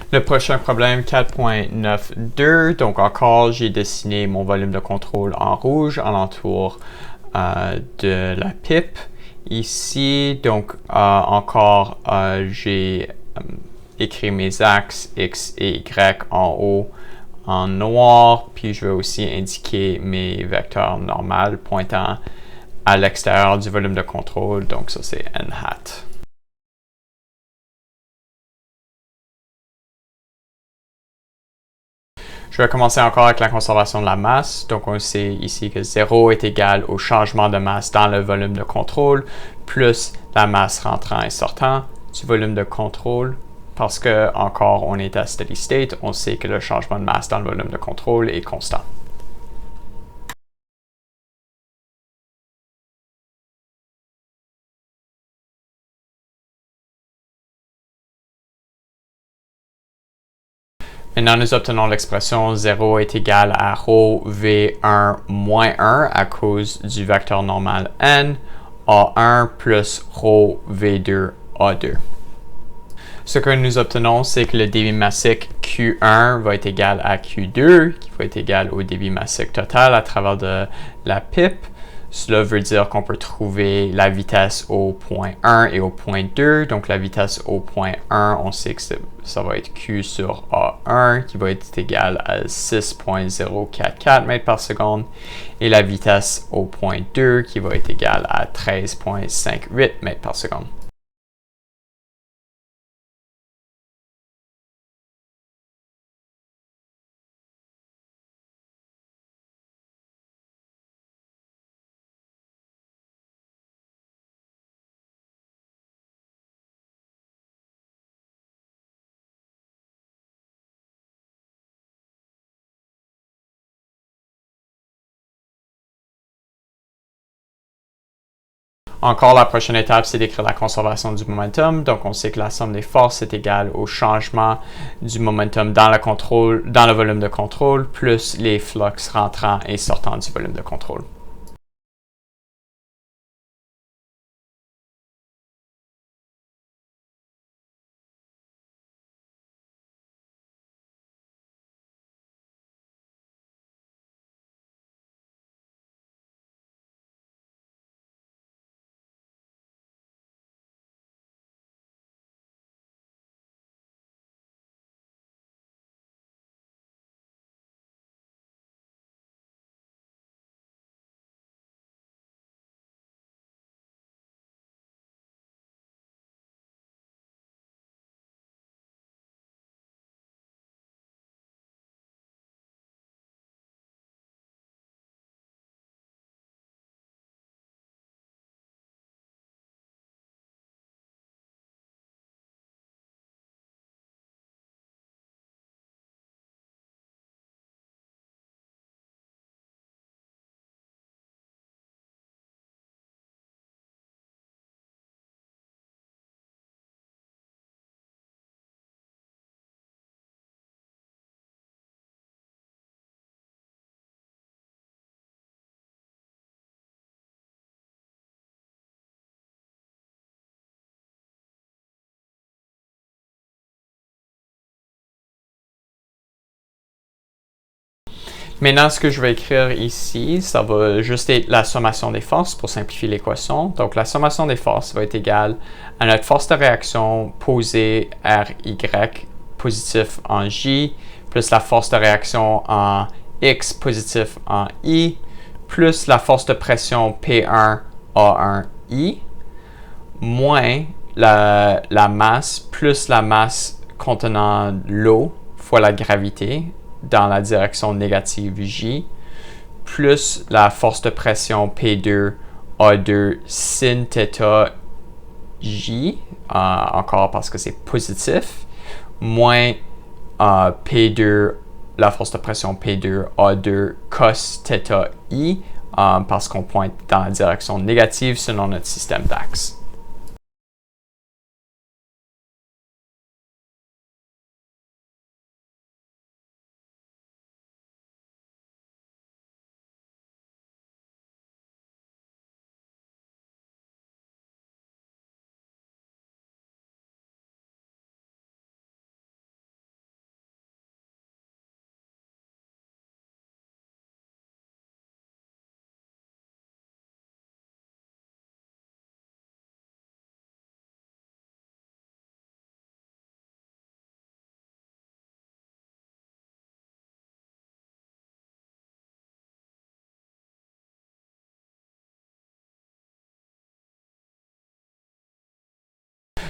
Le prochain problème 4.92, donc encore j'ai dessiné mon volume de contrôle en rouge alentour de la pipe. Ici, donc encore j'ai écrit mes axes X et Y en haut en noir, puis je vais aussi indiquer mes vecteurs normaux pointant à l'extérieur du volume de contrôle, donc ça c'est n hat. Je vais commencer encore avec la conservation de la masse. Donc, on sait ici que 0 est égal au changement de masse dans le volume de contrôle plus la masse rentrant et sortant du volume de contrôle. Parce que, encore, on est à steady state, on sait que le changement de masse dans le volume de contrôle est constant. Maintenant, nous obtenons l'expression 0 est égal à ρ v1 moins 1 à cause du vecteur normal n, a1 plus ρ v2 a2. Ce que nous obtenons, c'est que le débit massique Q1 va être égal à Q2, qui va être égal au débit massique total à travers de la pipe. Cela veut dire qu'on peut trouver la vitesse au point 1 et au point 2. Donc la vitesse au point 1, on sait que ça va être Q sur A1 qui va être égal à 6.044 mètres par seconde. Et la vitesse au point 2 qui va être égale à 13.58 mètres par seconde. Encore, la prochaine étape, c'est d'écrire la conservation du momentum. Donc, on sait que la somme des forces est égale au changement du momentum dans le volume de contrôle, plus les flux rentrants et sortants du volume de contrôle. Maintenant, ce que je vais écrire ici, ça va juste être la sommation des forces pour simplifier l'équation. Donc, la sommation des forces va être égale à notre force de réaction posée RY positif en J, plus la force de réaction en X positif en I, plus la force de pression P1 A1I, moins la masse, plus la masse contenant l'eau fois la gravité dans la direction négative J, plus la force de pression P2 A2 sin θ J, encore parce que c'est positif, moins P2, la force de pression P2 A2 cos θ I, parce qu'on pointe dans la direction négative selon notre système d'axe.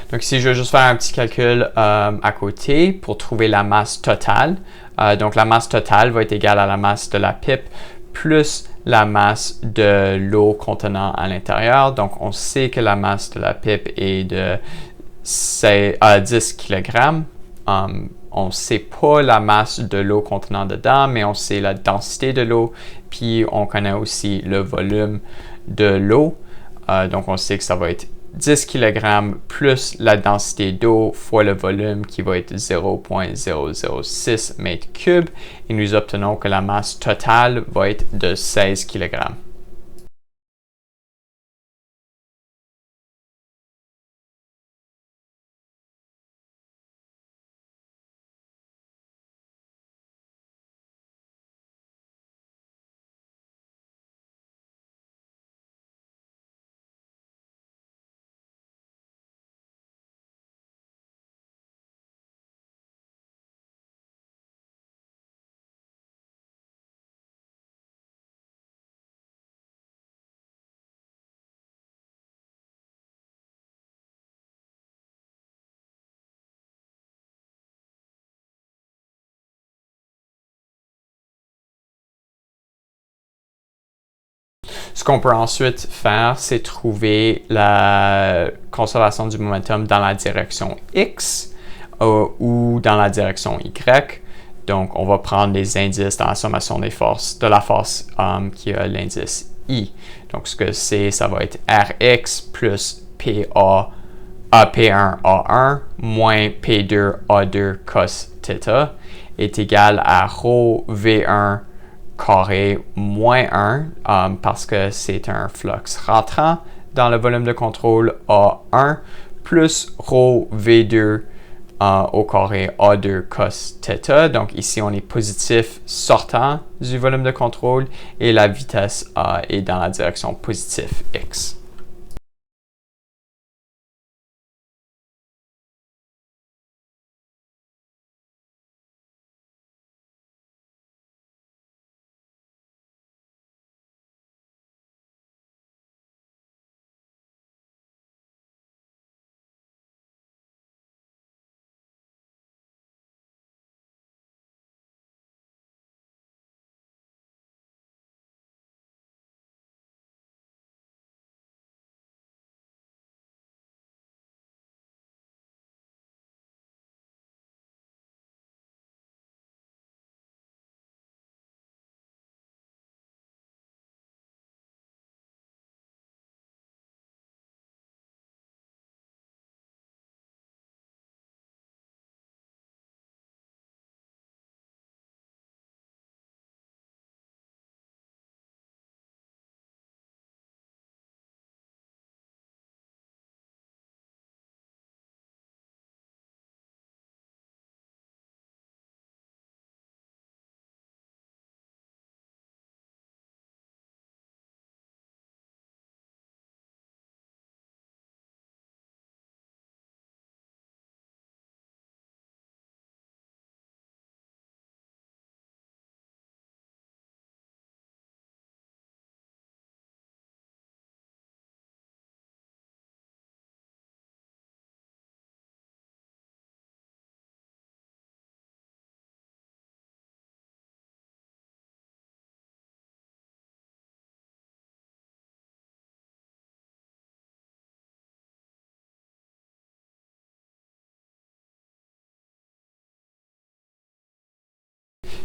Donc ici, je vais juste faire un petit calcul à côté pour trouver la masse totale. Donc la masse totale va être égale à la masse de la pipe plus la masse de l'eau contenant à l'intérieur. Donc on sait que la masse de la pipe est de 10 kg. On ne sait pas la masse de l'eau contenant dedans, mais on sait la densité de l'eau, puis on connaît aussi le volume de l'eau. Donc on sait que ça va être 10 kg plus la densité d'eau fois le volume qui va être 0,006 m3 et nous obtenons que la masse totale va être de 16 kg. Ce qu'on peut ensuite faire, c'est trouver la conservation du momentum dans la direction X ou dans la direction Y. Donc, on va prendre les indices dans la sommation des forces de la force qui a l'indice I. Donc, ce que c'est, ça va être Rx plus PA, P1A1 moins P2A2 cos θ est égal à ρ V1 carré moins 1 parce que c'est un flux rentrant dans le volume de contrôle A1 plus ρ V2 au carré A2 cos θ. Donc ici, on est positif sortant du volume de contrôle et la vitesse est dans la direction positive X.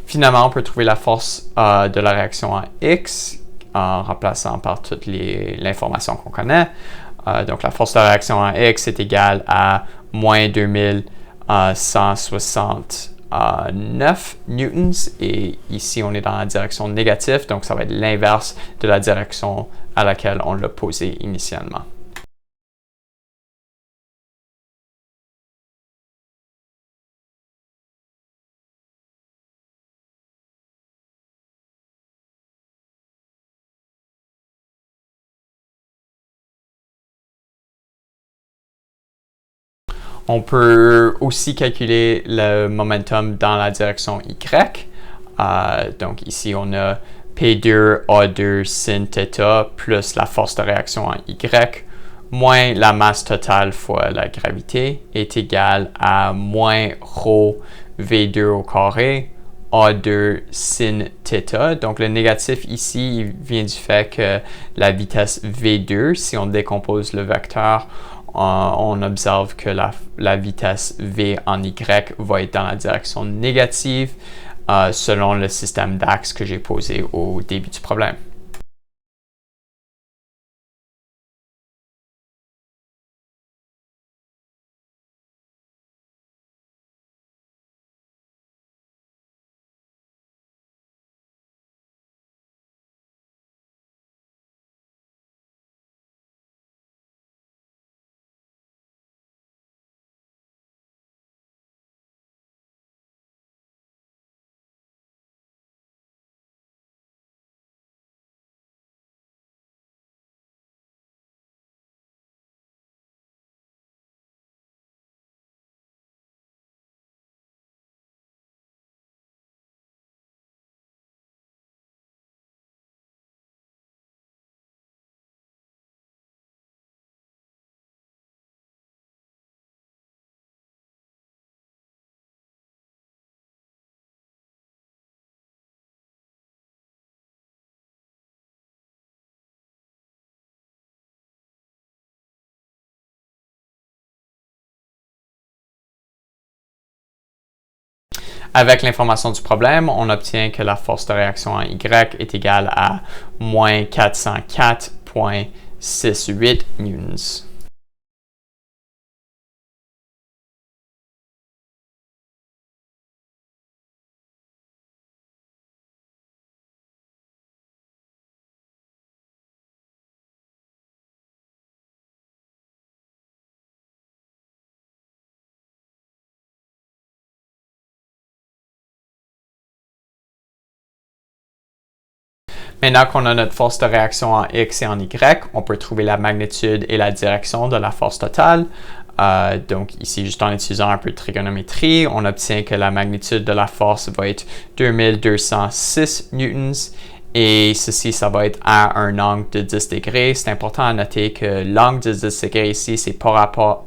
Finalement, on peut trouver la force de la réaction en X en remplaçant par toute l'information qu'on connaît. Donc, la force de la réaction en X est égale à moins 2169 newtons. Et ici, on est dans la direction négative, donc ça va être l'inverse de la direction à laquelle on l'a posé initialement. On peut aussi calculer le momentum dans la direction Y. Donc ici, on a P2A2 sin θ plus la force de réaction en Y moins la masse totale fois la gravité est égal à moins rho V2 au carré A2 sin θ. Donc le négatif ici il vient du fait que la vitesse V2, si on décompose le vecteur, on observe que la vitesse V en Y va être dans la direction négative selon le système d'axes que j'ai posé au début du problème. Avec l'information du problème, on obtient que la force de réaction en Y est égale à moins 404,68 newtons. Maintenant qu'on a notre force de réaction en X et en Y, on peut trouver la magnitude et la direction de la force totale. Donc ici, juste en utilisant un peu de trigonométrie, on obtient que la magnitude de la force va être 2206 newtons. Et ceci, ça va être à un angle de 10 degrés. C'est important à noter que l'angle de 10 degrés ici, c'est pas rapport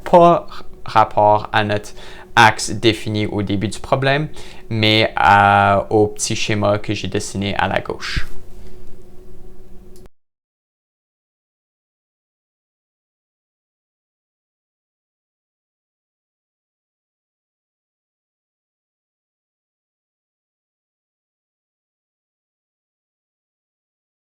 à notre axe défini au début du problème, mais au petit schéma que j'ai dessiné à la gauche.